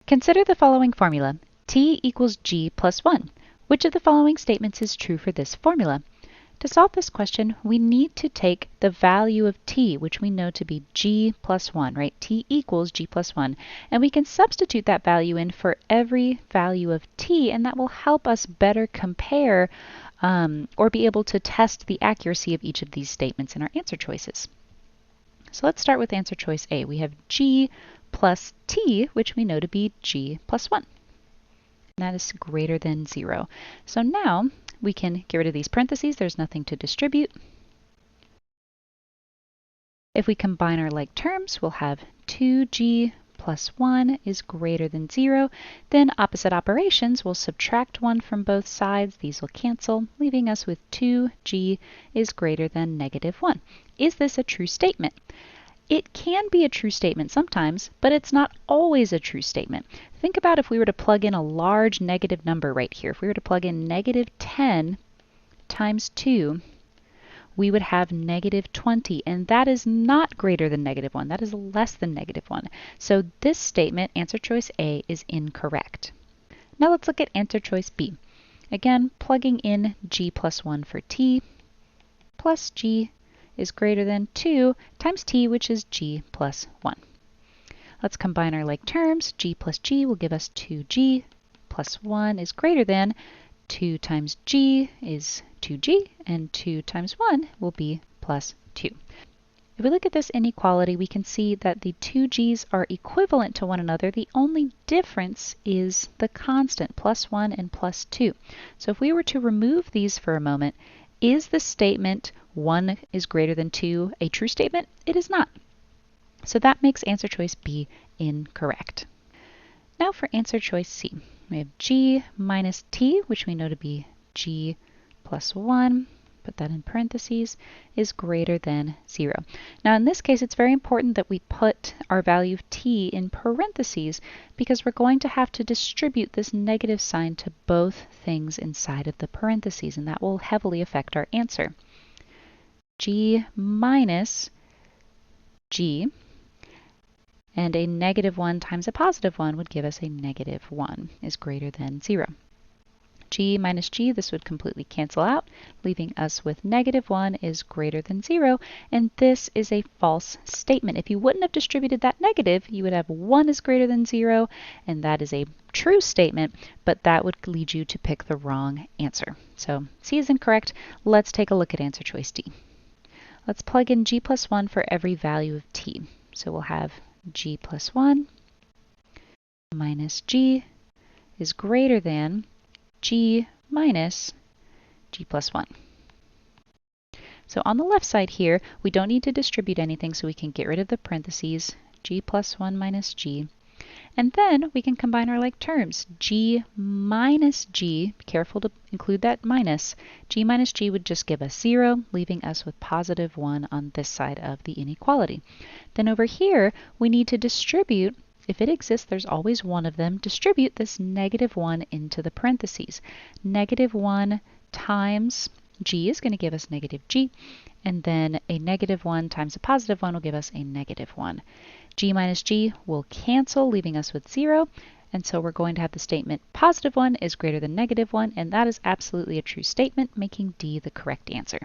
Consider the following formula. T equals G plus 1. Which of the following statements is true for this formula? To solve this question, we need to take the value of t, which we know to be g plus 1, right? T equals g plus 1. And we can substitute that value in for every value of t, and that will help us better compare or be able to test the accuracy of each of these statements in our answer choices. So let's start with answer choice A. We have g plus t, which we know to be g plus 1. And that is greater than 0. So now we can get rid of these parentheses. There's nothing to distribute. If we combine our like terms, we'll have 2g plus 1 is greater than 0. Then opposite operations, we'll subtract 1 from both sides. These will cancel, leaving us with 2g is greater than negative 1. Is this a true statement? It can be a true statement sometimes, but it's not always a true statement. Think about if we were to plug in a large negative number right here. If we were to plug in negative 10 times 2, we would have negative 20, and that is not greater than negative 1. That is less than negative 1. So this statement, answer choice A, is incorrect. Now let's look at answer choice B. Again, plugging in g plus 1 for t, plus g is greater than 2 times t, which is g plus 1. Let's combine our like terms. G plus g will give us 2g plus 1 is greater than 2 times g is 2g, and 2 times 1 will be plus 2. If we look at this inequality, we can see that the two g's are equivalent to one another. The only difference is the constant, plus 1 and plus 2. So if we were to remove these for a moment, is the statement 1 is greater than 2 a true statement? It is not. So that makes answer choice B incorrect. Now for answer choice C. We have g minus t, which we know to be g plus 1, put that in parentheses, is greater than 0. Now in this case, it's very important that we put our value of t in parentheses because we're going to have to distribute this negative sign to both things inside of the parentheses, and that will heavily affect our answer. G minus g, and a negative 1 times a positive 1 would give us a negative 1 is greater than 0. G minus g, this would completely cancel out, leaving us with negative 1 is greater than 0, and this is a false statement. If you wouldn't have distributed that negative, you would have 1 is greater than 0, and that is a true statement, but that would lead you to pick the wrong answer. So C is incorrect. Let's take a look at answer choice D. Let's plug in g plus 1 for every value of t. So we'll have g plus 1 minus g is greater than g minus g plus 1. So on the left side here, we don't need to distribute anything, so we can get rid of the parentheses, g plus 1 minus g. And then we can combine our like terms. G minus g, be careful to include that minus, g minus g would just give us 0, leaving us with positive 1 on this side of the inequality. Then over here, we need to distribute, if it exists, there's always one of them, distribute this negative 1 into the parentheses. Negative 1 times g is going to give us negative g, and then a negative 1 times a positive 1 will give us a negative 1. G minus g will cancel, leaving us with 0, and so we're going to have the statement positive 1 is greater than negative 1, and that is absolutely a true statement, making D the correct answer.